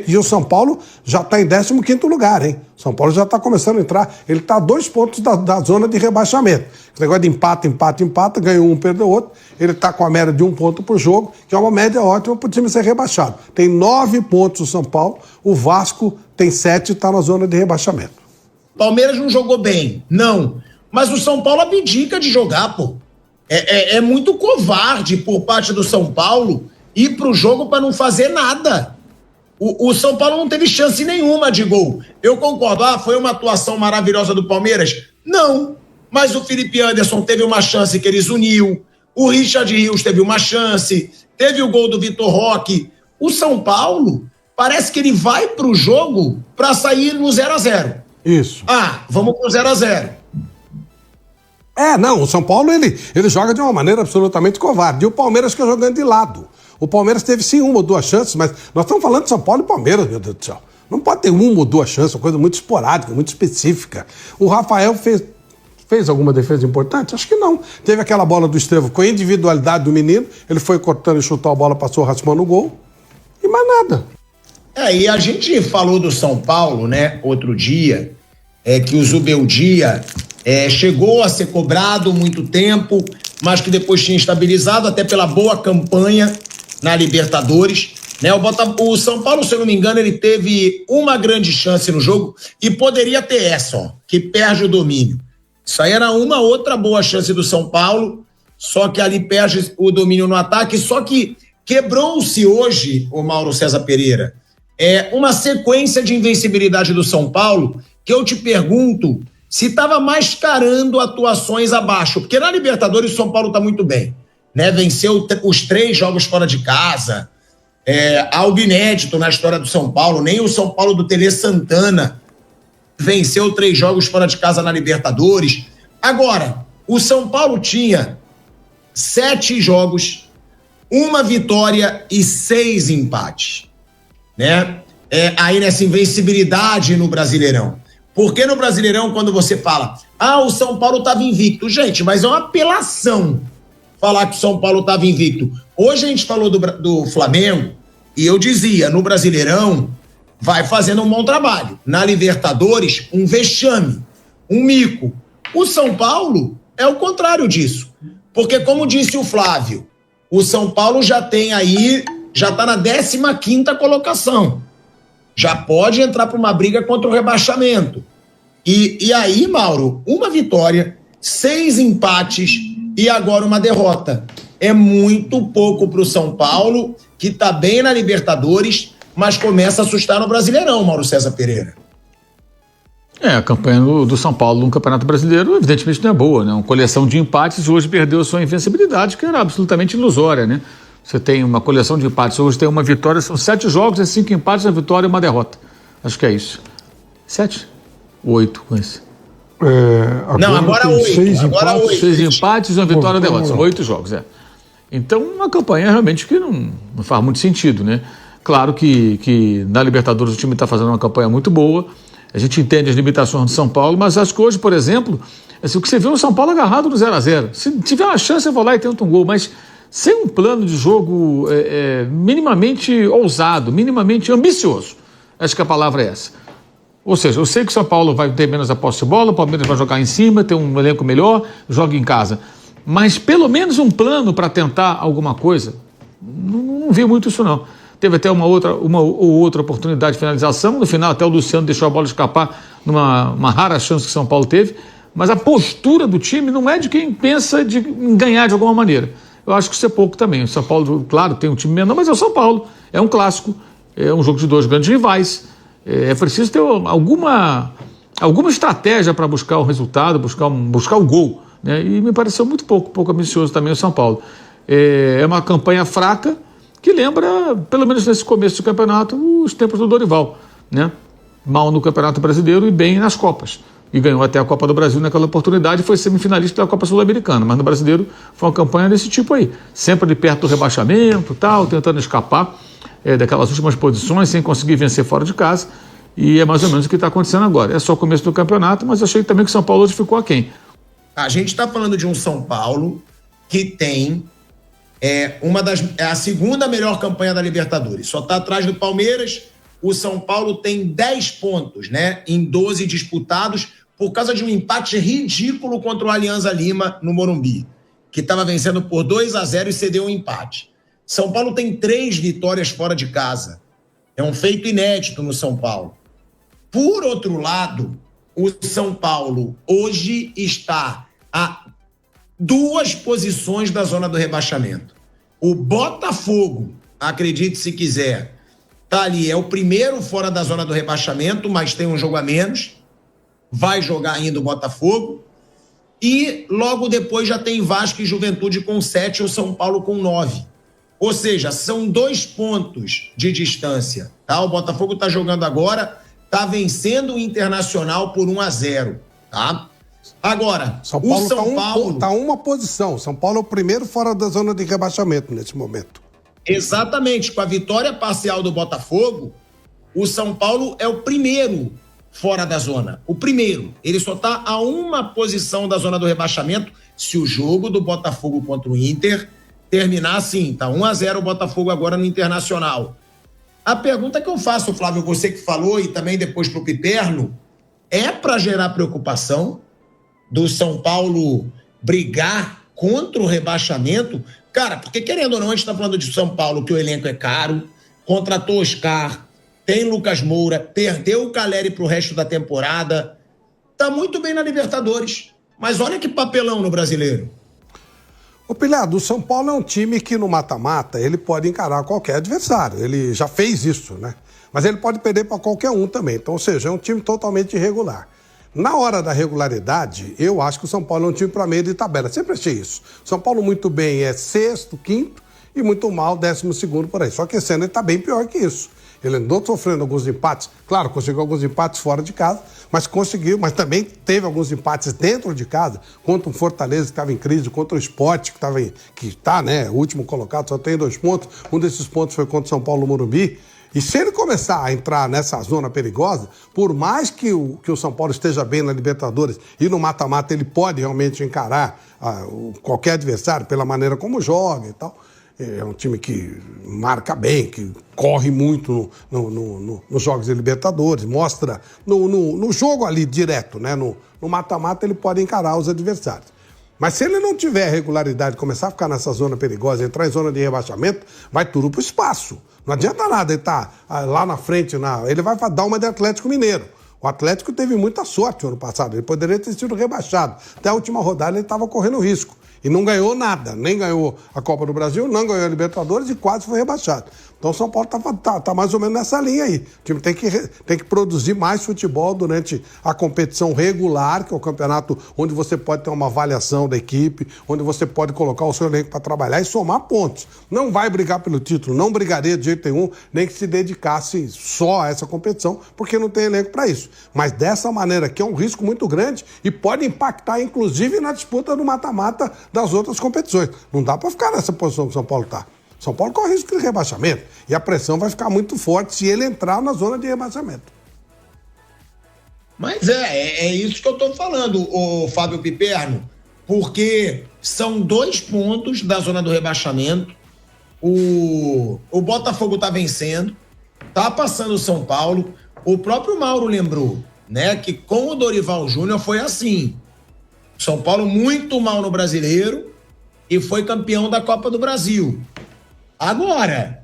E o São Paulo já está em 15º lugar, hein? São Paulo já está começando a entrar. Ele está a 2 pontos da zona de rebaixamento. Esse negócio de empata, ganhou um, perdeu outro. Ele está com a média de 1 ponto por jogo, que é uma média ótima para o time ser rebaixado. Tem 9 pontos o São Paulo, o Vasco tem 7 e está na zona de rebaixamento. Palmeiras não jogou bem, não. Mas o São Paulo abdica de jogar, pô. É muito covarde por parte do São Paulo ir pro jogo para não fazer nada. O São Paulo não teve chance nenhuma de gol. Eu concordo, foi uma atuação maravilhosa do Palmeiras? Não, mas o Felipe Anderson teve uma chance que eles uniu, o Richard Rios teve uma chance, teve o gol do Vitor Roque. O São Paulo, parece que ele vai pro jogo para sair no 0-0. Isso. Vamos pro 0-0. Não, o São Paulo ele joga de uma maneira absolutamente covarde. E o Palmeiras fica jogando de lado. O Palmeiras teve sim 1 ou 2 chances, mas nós estamos falando de São Paulo e Palmeiras, meu Deus do céu. Não pode ter 1 ou 2 chances, uma coisa muito esporádica, muito específica. O Rafael fez alguma defesa importante? Acho que não. Teve aquela bola do Estevão com a individualidade do menino, ele foi cortando e chutou a bola, passou raspando o gol, e mais nada. E a gente falou do São Paulo, né, outro dia, que o Zubeldia chegou a ser cobrado muito tempo, mas que depois tinha estabilizado, até pela boa campanha na Libertadores, né? O São Paulo, se eu não me engano, ele teve uma grande chance no jogo e poderia ter essa, que perde o domínio. Isso aí era uma outra boa chance do São Paulo, só que ali perde o domínio no ataque, só que quebrou-se hoje, o Mauro César Pereira, uma sequência de invencibilidade do São Paulo, que eu te pergunto se estava mascarando atuações abaixo, porque na Libertadores o São Paulo está muito bem, né? Venceu os 3 jogos fora de casa, algo inédito na história do São Paulo, nem o São Paulo do Tele Santana venceu 3 jogos fora de casa na Libertadores. Agora, o São Paulo tinha 7 jogos, 1 vitória e 6 empates, né? Aí nessa invencibilidade no Brasileirão. Porque no Brasileirão, quando você fala, o São Paulo estava invicto, gente, mas é uma apelação falar que o São Paulo estava invicto. Hoje a gente falou do Flamengo e eu dizia, no Brasileirão vai fazendo um bom trabalho. Na Libertadores, um vexame, um mico. O São Paulo é o contrário disso. Porque, como disse o Flávio, o São Paulo já está na 15ª colocação. Já pode entrar para uma briga contra o rebaixamento. E aí, Mauro, 1 vitória, 6 empates e agora uma derrota. É muito pouco para o São Paulo, que está bem na Libertadores, mas começa a assustar no Brasileirão, Mauro César Pereira. A campanha do São Paulo no Campeonato Brasileiro, evidentemente, não é boa, né? Uma coleção de empates, hoje perdeu a sua invencibilidade, que era absolutamente ilusória, né? Você tem uma coleção de empates, hoje tem uma vitória, são 7 jogos, 5 empates, uma vitória e uma derrota. Acho que é isso. 7? 8 com esse. Agora 8. 6 empates. 6 empates, uma vitória e uma derrota. São 8 jogos, Então, uma campanha realmente que não faz muito sentido, né? Claro que na Libertadores o time está fazendo uma campanha muito boa, a gente entende as limitações do São Paulo, mas acho que hoje, por exemplo, o que você vê é o São Paulo agarrado no 0-0. Se tiver uma chance, eu vou lá e tento um gol, mas sem um plano de jogo minimamente ousado, minimamente ambicioso. Acho que a palavra é essa. Ou seja, eu sei que o São Paulo vai ter menos a posse de bola, o Palmeiras vai jogar em cima, ter um elenco melhor, joga em casa. Mas pelo menos um plano para tentar alguma coisa, não vi muito isso não. Teve até uma outra oportunidade de finalização, no final até o Luciano deixou a bola escapar numa rara chance que o São Paulo teve, mas a postura do time não é de quem pensa em ganhar de alguma maneira. Eu acho que isso é pouco também. O São Paulo, claro, tem um time menor, mas é o São Paulo. É um clássico, é um jogo de 2 grandes rivais. É preciso ter alguma estratégia para buscar o resultado, buscar o gol, né? E me pareceu muito pouco ambicioso também o São Paulo. É uma campanha fraca que lembra, pelo menos nesse começo do campeonato, os tempos do Dorival, né? Mal no Campeonato Brasileiro e bem nas Copas. E ganhou até a Copa do Brasil naquela oportunidade e foi semifinalista da Copa Sul-Americana. Mas no Brasileiro foi uma campanha desse tipo aí. Sempre ali perto do rebaixamento, tentando escapar daquelas últimas posições, sem conseguir vencer fora de casa. E é mais ou menos o que está acontecendo agora. É só o começo do campeonato, mas achei também que o São Paulo hoje ficou aquém. A gente está falando de um São Paulo que tem a segunda melhor campanha da Libertadores. Só está atrás do Palmeiras, o São Paulo tem 10 pontos, né, em 12 disputados, por causa de um empate ridículo contra o Alianza Lima no Morumbi, que estava vencendo por 2-0 e cedeu um empate. São Paulo tem 3 vitórias fora de casa. É um feito inédito no São Paulo. Por outro lado, o São Paulo hoje está a 2 posições da zona do rebaixamento. O Botafogo, acredite se quiser, tá ali, é o primeiro fora da zona do rebaixamento, mas tem um jogo a menos. Vai jogar ainda o Botafogo. E logo depois já tem Vasco e Juventude com 7 ou São Paulo com 9. Ou seja, são 2 pontos de distância. Tá? O Botafogo está jogando agora, está vencendo o Internacional por 1-0. Tá? Agora, São Paulo o São Paulo está uma posição. São Paulo é o primeiro fora da zona de rebaixamento nesse momento. Exatamente. Com a vitória parcial do Botafogo, o São Paulo é o primeiro fora da zona. O primeiro. Ele só está a uma posição da zona do rebaixamento se o jogo do Botafogo contra o Inter terminar assim. Tá 1-0 o Botafogo agora no Internacional. A pergunta que eu faço, Flávio, você que falou e também depois pro Piperno, é para gerar preocupação do São Paulo brigar contra o rebaixamento? Cara, porque querendo ou não, a gente tá falando de São Paulo, que o elenco é caro, contratou Oscar, tem Lucas Moura, perdeu o Caleri pro resto da temporada, tá muito bem na Libertadores, mas olha que papelão no Brasileiro. Ô Pilhado, o São Paulo é um time que no mata-mata ele pode encarar qualquer adversário, ele já fez isso, né? Mas ele pode perder para qualquer um também, então, ou seja, é um time totalmente irregular. Na hora da regularidade, eu acho que o São Paulo é um time para meio de tabela. Sempre achei isso. São Paulo muito bem é 6º, 5º e muito mal 12º por aí. Só que esse ano ele está bem pior que isso. Ele andou sofrendo alguns empates. Claro, conseguiu alguns empates fora de casa, mas também teve alguns empates dentro de casa, contra o Fortaleza que estava em crise, contra o Sport que está, né, o último colocado, só tem 2 pontos. Um desses pontos foi contra o São Paulo no Morumbi. E se ele começar a entrar nessa zona perigosa, por mais que o São Paulo esteja bem na Libertadores e no mata-mata ele pode realmente encarar qualquer adversário pela maneira como joga e tal. É um time que marca bem, que corre muito nos jogos de Libertadores, mostra no jogo ali direto, né? No mata-mata ele pode encarar os adversários. Mas se ele não tiver regularidade, começar a ficar nessa zona perigosa, entrar em zona de rebaixamento, vai tudo pro espaço. Não adianta nada ele estar lá na frente, ele vai dar uma de Atlético Mineiro. O Atlético teve muita sorte no ano passado, ele poderia ter sido rebaixado. Até a última rodada ele estava correndo risco. E não ganhou nada, nem ganhou a Copa do Brasil, não ganhou a Libertadores e quase foi rebaixado. Então o São Paulo tá mais ou menos nessa linha aí. O time tem que produzir mais futebol durante a competição regular, que é o campeonato onde você pode ter uma avaliação da equipe, onde você pode colocar o seu elenco para trabalhar e somar pontos. Não vai brigar pelo título, não brigaria de jeito nenhum, nem que se dedicasse só a essa competição, porque não tem elenco para isso. Mas dessa maneira que é um risco muito grande e pode impactar, inclusive, na disputa do mata-mata das outras competições. Não dá para ficar nessa posição que o São Paulo está. São Paulo corre risco de rebaixamento e a pressão vai ficar muito forte se ele entrar na zona de rebaixamento. Mas é isso que eu estou falando, o Fábio Piperno, porque são 2 pontos da zona do rebaixamento. O Botafogo está vencendo, está passando o São Paulo. O próprio Mauro lembrou, né, que com o Dorival Júnior foi assim. São Paulo muito mal no Brasileiro e foi campeão da Copa do Brasil. Agora,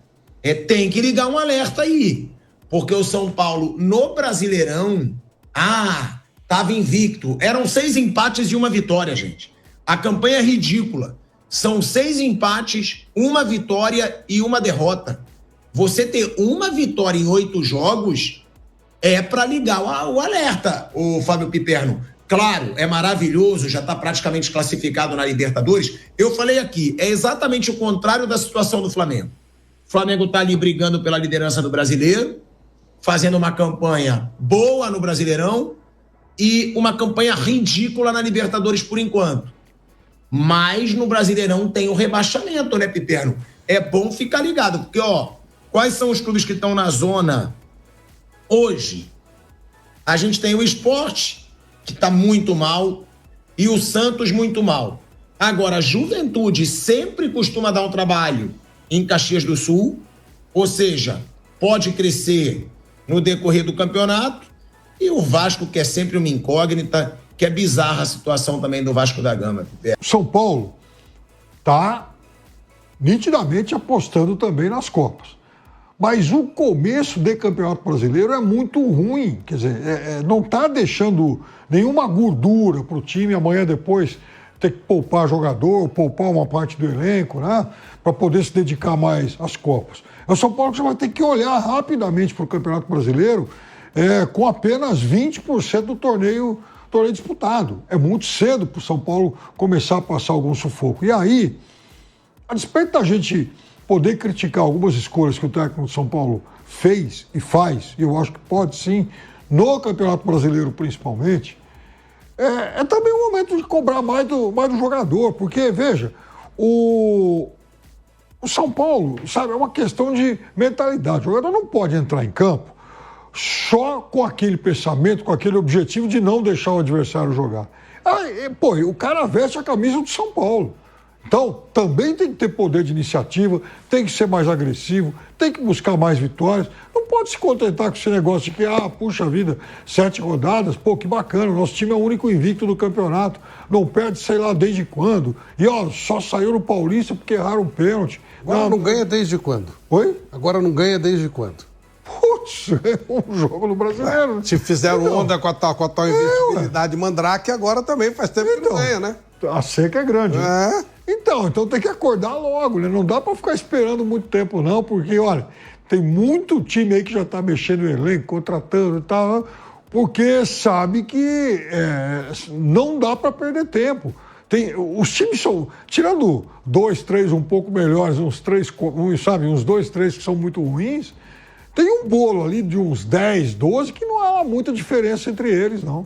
tem que ligar um alerta aí, porque o São Paulo no Brasileirão, estava invicto. Eram 6 empates e 1 vitória, gente. A campanha é ridícula. São 6 empates, 1 vitória e 1 derrota. Você ter 1 vitória em 8 jogos é para ligar o alerta, o Fábio Piperno. Claro, é maravilhoso, já está praticamente classificado na Libertadores. Eu falei aqui, é exatamente o contrário da situação do Flamengo. O Flamengo está ali brigando pela liderança do Brasileiro, fazendo uma campanha boa no Brasileirão e uma campanha ridícula na Libertadores por enquanto. Mas no Brasileirão tem o rebaixamento, né, Piperno? É bom ficar ligado, porque, quais são os clubes que estão na zona hoje? A gente tem o Sport, que está muito mal, e o Santos muito mal. Agora, a Juventude sempre costuma dar um trabalho em Caxias do Sul, ou seja, pode crescer no decorrer do campeonato, e o Vasco, que é sempre uma incógnita, que é bizarra a situação também do Vasco da Gama. São Paulo está nitidamente apostando também nas Copas. Mas o começo do Campeonato Brasileiro é muito ruim, quer dizer, não está deixando nenhuma gordura para o time amanhã depois ter que poupar jogador, poupar uma parte do elenco, né, para poder se dedicar mais às Copas. É o São Paulo que você vai ter que olhar rapidamente para o Campeonato Brasileiro com apenas 20% do torneio disputado. É muito cedo para o São Paulo começar a passar algum sufoco. E aí, a despeito da gente poder criticar algumas escolhas que o técnico de São Paulo fez e faz, e eu acho que pode sim, no Campeonato Brasileiro principalmente, é também o momento de cobrar mais do jogador, porque, veja, o São Paulo, sabe, é uma questão de mentalidade. O jogador não pode entrar em campo só com aquele pensamento, com aquele objetivo de não deixar o adversário jogar. Aí, pô, o cara veste a camisa do São Paulo. Então, também tem que ter poder de iniciativa, tem que ser mais agressivo, tem que buscar mais vitórias. Não pode se contentar com esse negócio de que, puxa vida, 7 rodadas, pô, que bacana, o nosso time é o único invicto do campeonato, não perde sei lá desde quando. E, só saiu no Paulista porque erraram um pênalti. Agora não ganha desde quando? Oi? Agora não ganha desde quando? Putz, é um jogo no Brasileiro. Se fizeram onda com a tal invencibilidade mandrake, agora também faz tempo que não ganha, né? A seca é grande. É. Então tem que acordar logo, né? Não dá para ficar esperando muito tempo, não, porque, olha, tem muito time aí que já está mexendo no elenco, contratando e tal, porque sabe que não dá para perder tempo. Os times são, tirando 2, 3 um pouco melhores, uns 2, 3 que são muito ruins, tem um bolo ali de uns 10, 12 que não há muita diferença entre eles, não.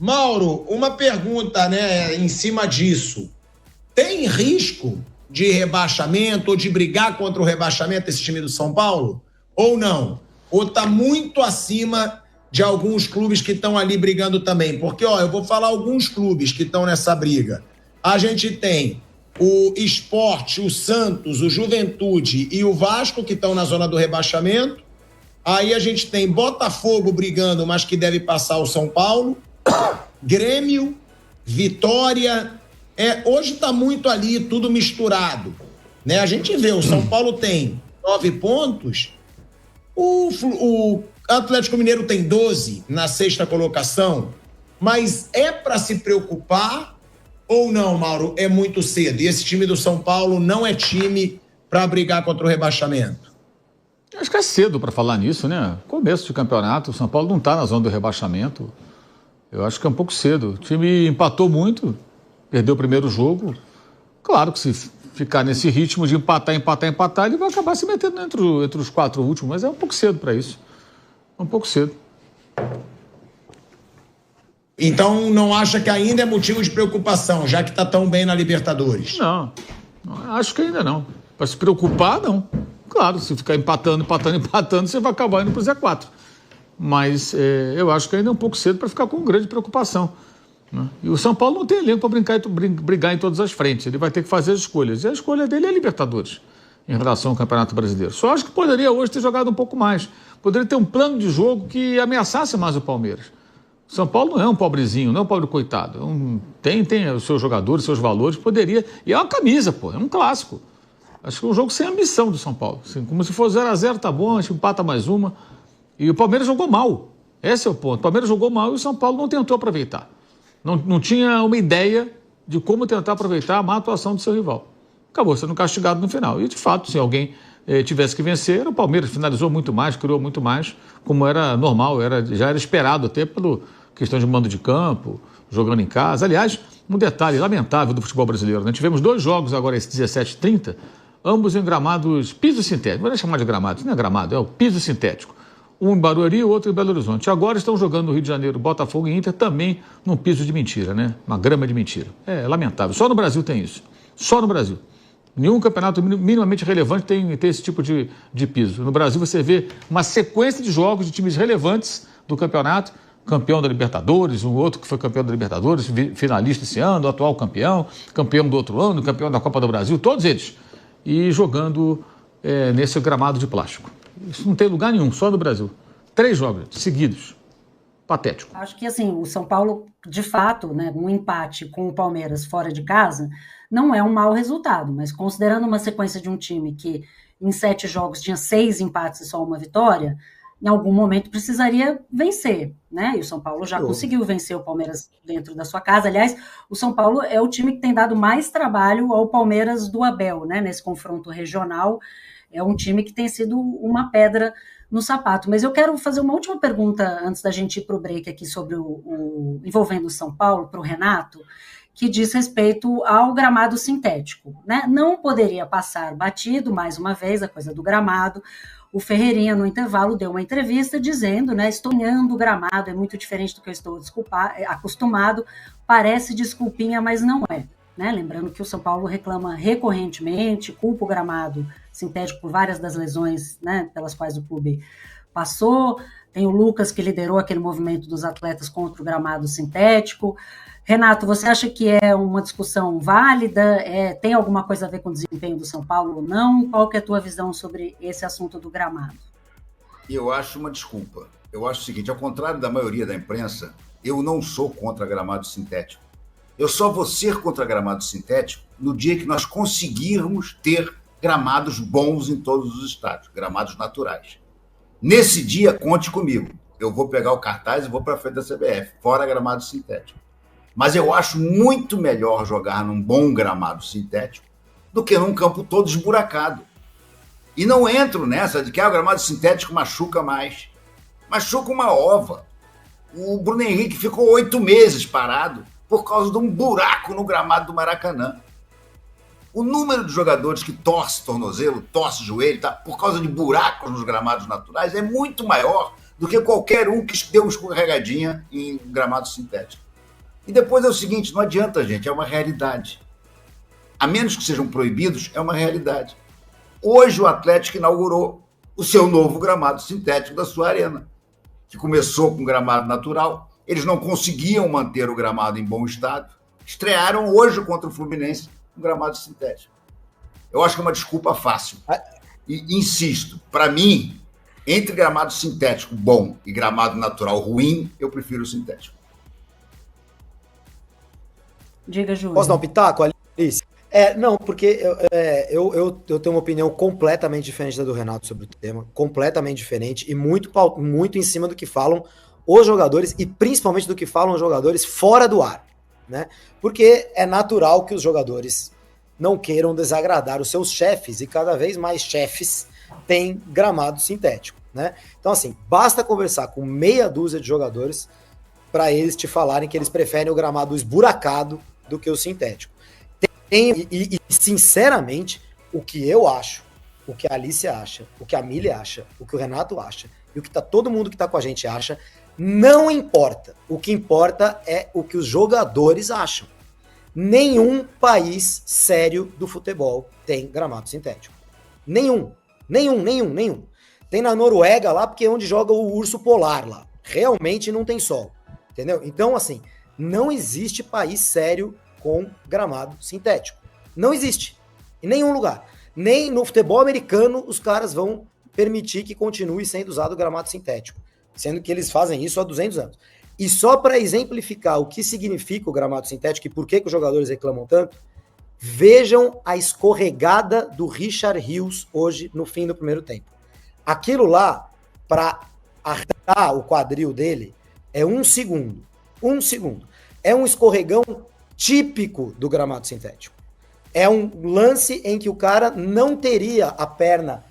Mauro, uma pergunta, né, em cima disso. Tem risco de rebaixamento ou de brigar contra o rebaixamento esse time do São Paulo? Ou não? Ou está muito acima de alguns clubes que estão ali brigando também? Porque, eu vou falar alguns clubes que estão nessa briga. A gente tem o Sport, o Santos, o Juventude e o Vasco, que estão na zona do rebaixamento. Aí a gente tem Botafogo brigando, mas que deve passar o São Paulo. Grêmio, Vitória. Hoje está muito ali, tudo misturado, né? A gente vê, o São Paulo tem 9 pontos, o Atlético Mineiro tem 12 na 6ª colocação, mas é para se preocupar ou não, Mauro? É muito cedo. E esse time do São Paulo não é time para brigar contra o rebaixamento. Acho que é cedo para falar nisso, né? Começo de campeonato, o São Paulo não está na zona do rebaixamento. Eu acho que é um pouco cedo. O time empatou muito, perdeu o primeiro jogo. Claro que se ficar nesse ritmo de empatar, ele vai acabar se metendo entre os 4 últimos, mas é um pouco cedo para isso. É um pouco cedo. Então não acha que ainda é motivo de preocupação, já que está tão bem na Libertadores? Não, acho que ainda não. Para se preocupar, não. Claro, se ficar empatando, você vai acabar indo para o Z4. Mas eu acho que ainda é um pouco cedo para ficar com grande preocupação, né? E o São Paulo não tem elenco para brigar em todas as frentes. Ele vai ter que fazer as escolhas. E a escolha dele é Libertadores, em relação ao Campeonato Brasileiro. Só acho que poderia hoje ter jogado um pouco mais. Poderia ter um plano de jogo que ameaçasse mais o Palmeiras. O São Paulo não é um pobrezinho, não é um pobre coitado. Tem os seus jogadores, seus valores, poderia. E é uma camisa, é um clássico. Acho que é um jogo sem ambição do São Paulo. Assim, como se for 0-0, tá bom, a gente empata mais uma. E o Palmeiras jogou mal. Esse é o ponto. O Palmeiras jogou mal e o São Paulo não tentou aproveitar. Não tinha uma ideia de como tentar aproveitar a má atuação do seu rival. Acabou sendo castigado no final. E, de fato, se alguém tivesse que vencer, o Palmeiras finalizou muito mais, criou muito mais, como era normal, já era esperado até pela questão de mando de campo, jogando em casa. Aliás, um detalhe lamentável do futebol brasileiro, né? Tivemos 2 jogos agora, esse 17 e 30, ambos em gramados piso sintético. Não vou chamar de gramado, isso não é gramado, é o piso sintético. Um em Barueri e o outro em Belo Horizonte. Agora estão jogando no Rio de Janeiro, Botafogo e Inter, também num piso de mentira, né? Uma grama de mentira. É lamentável. Só no Brasil tem isso. Só no Brasil. Nenhum campeonato minimamente relevante tem esse tipo de piso. No Brasil você vê uma sequência de jogos de times relevantes do campeonato, campeão da Libertadores, um outro que foi campeão da Libertadores, finalista esse ano, atual campeão do outro ano, campeão da Copa do Brasil, todos eles. E jogando nesse gramado de plástico. Isso não tem lugar nenhum, só no Brasil. 3 jogos seguidos. Patético. Acho que assim, o São Paulo, de fato, né, um empate com o Palmeiras fora de casa não é um mau resultado, mas considerando uma sequência de um time que em 7 jogos tinha 6 empates e só uma vitória, em algum momento precisaria vencer, né? E o São Paulo já conseguiu vencer o Palmeiras dentro da sua casa. Aliás, o São Paulo é o time que tem dado mais trabalho ao Palmeiras do Abel, né? Nesse confronto regional, é um time que tem sido uma pedra no sapato. Mas eu quero fazer uma última pergunta antes da gente ir para o break aqui sobre envolvendo o São Paulo, para o Renato, que diz respeito ao gramado sintético, né? Não poderia passar batido, mais uma vez, a coisa do gramado. O Ferreirinha, no intervalo, deu uma entrevista dizendo, né, estou olhando o gramado, é muito diferente do que eu estou acostumado, parece desculpinha, mas não é. Né? Lembrando que o São Paulo reclama recorrentemente, culpa o gramado sintético por várias das lesões, né, pelas quais o clube passou. Tem o Lucas, que liderou aquele movimento dos atletas contra o gramado sintético. Renato, você acha que é uma discussão válida? Tem alguma coisa a ver com o desempenho do São Paulo ou não? Qual que é a tua visão sobre esse assunto do gramado? Eu acho uma desculpa. Eu acho o seguinte, ao contrário da maioria da imprensa, eu não sou contra gramado sintético. Eu só vou ser contra gramado sintético no dia que nós conseguirmos ter gramados bons em todos os estádios, gramados naturais. Nesse dia, conte comigo. Eu vou pegar o cartaz e vou para frente da CBF, fora gramado sintético. Mas eu acho muito melhor jogar num bom gramado sintético do que num campo todo esburacado. E não entro nessa de que o gramado sintético machuca mais. Machuca uma ova. O Bruno Henrique ficou 8 meses parado por causa de um buraco no gramado do Maracanã. O número de jogadores que torce tornozelo, torce joelho, tá, por causa de buracos nos gramados naturais, é muito maior do que qualquer um que deu uma escorregadinha em gramado sintético. E depois é o seguinte, não adianta, gente, é uma realidade. A menos que sejam proibidos, é uma realidade. Hoje o Atlético inaugurou o seu novo gramado sintético da sua arena, que começou com gramado natural. Eles não conseguiam manter o gramado em bom estado. Estrearam hoje contra o Fluminense um gramado sintético. Eu acho que é uma desculpa fácil. E insisto, para mim, entre gramado sintético bom e gramado natural ruim, eu prefiro o sintético. Diga, Júlio. Posso dar um pitaco, Alice? Não, porque eu tenho uma opinião completamente diferente da do Renato sobre o tema, completamente diferente e muito em cima do que falam os jogadores e principalmente do que falam os jogadores fora do ar, né? Porque é natural que os jogadores não queiram desagradar os seus chefes e cada vez mais chefes têm gramado sintético, né? Então, assim, basta conversar com meia dúzia de jogadores para eles te falarem que eles preferem o gramado esburacado do que o sintético. E, sinceramente, o que eu acho, o que a Alice acha, o que a Milly acha, o que o Renato acha e o que todo mundo que está com a gente acha, não importa. O que importa é o que os jogadores acham. Nenhum país sério do futebol tem gramado sintético. Nenhum. Tem na Noruega lá, porque é onde joga o urso polar lá. Realmente não tem sol. Entendeu? Então, assim, não existe país sério com gramado sintético. Não existe. Em nenhum lugar. Nem no futebol americano os caras vão permitir que continue sendo usado o gramado sintético. Sendo que eles fazem isso há 200 anos. E só para exemplificar o que significa o gramado sintético e por que os jogadores reclamam tanto, vejam a escorregada do Richard Rios hoje no fim do primeiro tempo. Aquilo lá, para arrancar o quadril dele, é 1 segundo. 1 segundo. É um escorregão típico do gramado sintético. É um lance em que o cara não teria a perna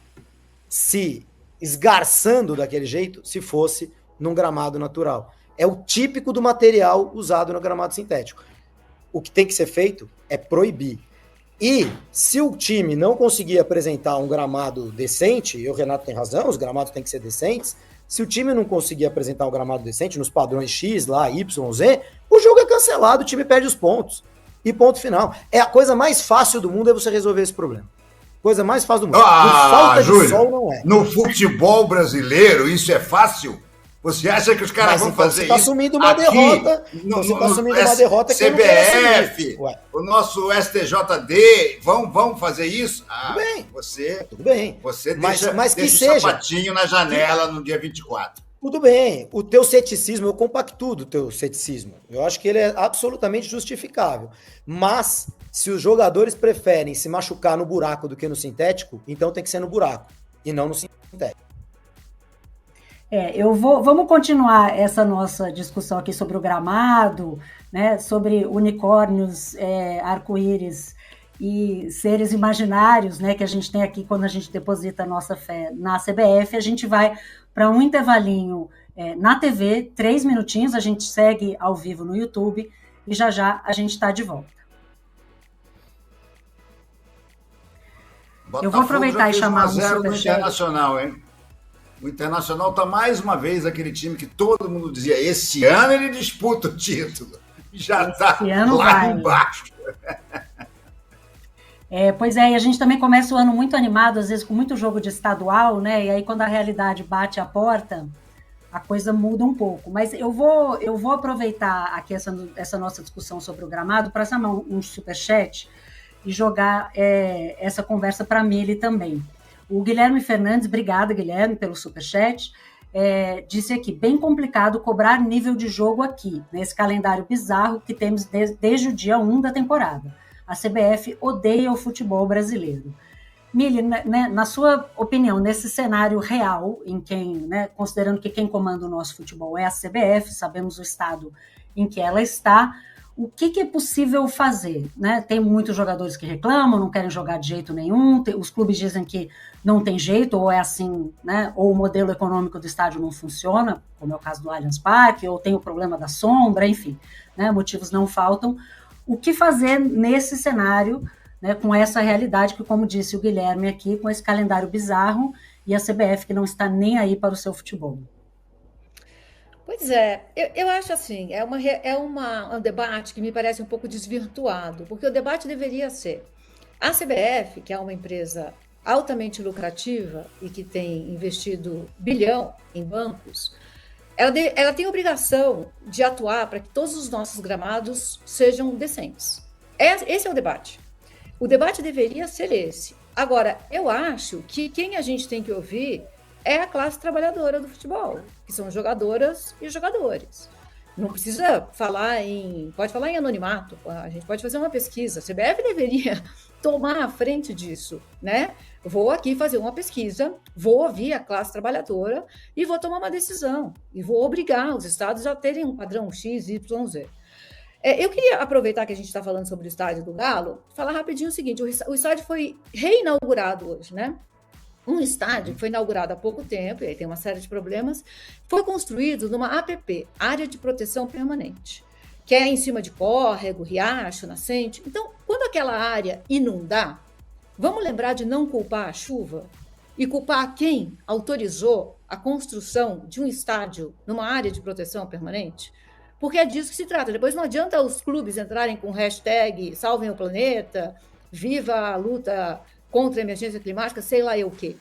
se esgarçando daquele jeito se fosse num gramado natural. É o típico do material usado no gramado sintético. O que tem que ser feito é proibir. E se o time não conseguir apresentar um gramado decente, e o Renato tem razão, os gramados têm que ser decentes, se o time não conseguir apresentar um gramado decente nos padrões X, lá, Y, Z, o jogo é cancelado, o time perde os pontos. E ponto final. É a coisa mais fácil do mundo é você resolver esse problema. Coisa mais fácil do mundo. Por falta Júlio, de sol não é. No futebol brasileiro, isso é fácil? Você acha que os caras vão fazer você tá isso? Assumindo uma derrota. Você está assumindo uma derrota que CBF, o nosso STJD, vão fazer isso? Tudo bem. Tudo bem. Você mas deixa que o seja sapatinho na janela no dia 24. Tudo bem. O teu ceticismo, eu compactuo do teu ceticismo. Eu acho que ele é absolutamente justificável. Mas, se os jogadores preferem se machucar no buraco do que no sintético, então tem que ser no buraco e não no sintético. Vamos continuar essa nossa discussão aqui sobre o gramado, né, sobre unicórnios, arco-íris e seres imaginários, né, que a gente tem aqui quando a gente deposita a nossa fé na CBF. A gente vai para um intervalinho na TV, 3 minutinhos, a gente segue ao vivo no YouTube e já a gente está de volta. Eu vou aproveitar e chamar um superchat. superchat. Internacional, hein? O Internacional está mais uma vez aquele time que todo mundo dizia, esse ano ele disputa o título. Já está lá embaixo. Pois é, e a gente também começa o ano muito animado, às vezes com muito jogo de estadual, né? E aí quando a realidade bate a porta, a coisa muda um pouco. Mas eu vou aproveitar aqui essa nossa discussão sobre o gramado para chamar um superchat e jogar essa conversa para a Mili também. O Guilherme Fernandes, obrigada, Guilherme, pelo superchat, disse aqui, bem complicado cobrar nível de jogo aqui, nesse calendário bizarro que temos desde o dia 1 da temporada. A CBF odeia o futebol brasileiro. Mili, né, na sua opinião, nesse cenário real, considerando que quem comanda o nosso futebol é a CBF, sabemos o estado em que ela está, o que é possível fazer? Né? Tem muitos jogadores que reclamam, não querem jogar de jeito nenhum, os clubes dizem que não tem jeito, ou é assim, né? Ou o modelo econômico do estádio não funciona, como é o caso do Allianz Parque, ou tem o problema da sombra, enfim, né? Motivos não faltam. O que fazer nesse cenário, né, com essa realidade que, como disse o Guilherme aqui, com esse calendário bizarro e a CBF que não está nem aí para o seu futebol? Pois é, eu acho assim, um debate que me parece um pouco desvirtuado, porque o debate deveria ser a CBF, que é uma empresa altamente lucrativa e que tem investido bilhão em bancos, ela tem a obrigação de atuar para que todos os nossos gramados sejam decentes. Esse é o debate. O debate deveria ser esse. Agora, eu acho que quem a gente tem que ouvir é a classe trabalhadora do futebol, que são jogadoras e jogadores. Não precisa pode falar em anonimato, a gente pode fazer uma pesquisa. A CBF deveria tomar a frente disso, né? Vou aqui fazer uma pesquisa, vou ouvir a classe trabalhadora e vou tomar uma decisão. E vou obrigar os estados a terem um padrão X, Y, Z. Eu queria aproveitar que a gente está falando sobre o estádio do Galo, falar rapidinho o seguinte, o estádio foi reinaugurado hoje, né? Um estádio que foi inaugurado há pouco tempo, e aí tem uma série de problemas, foi construído numa APP, Área de Proteção Permanente, que é em cima de córrego, riacho, nascente. Então, quando aquela área inundar, vamos lembrar de não culpar a chuva e culpar quem autorizou a construção de um estádio numa área de proteção permanente? Porque é disso que se trata. Depois não adianta os clubes entrarem com hashtag salvem o planeta, viva a luta contra a emergência climática, sei lá eu o quê.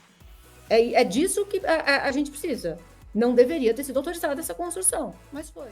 É disso que a gente precisa. Não deveria ter sido autorizada essa construção, mas foi.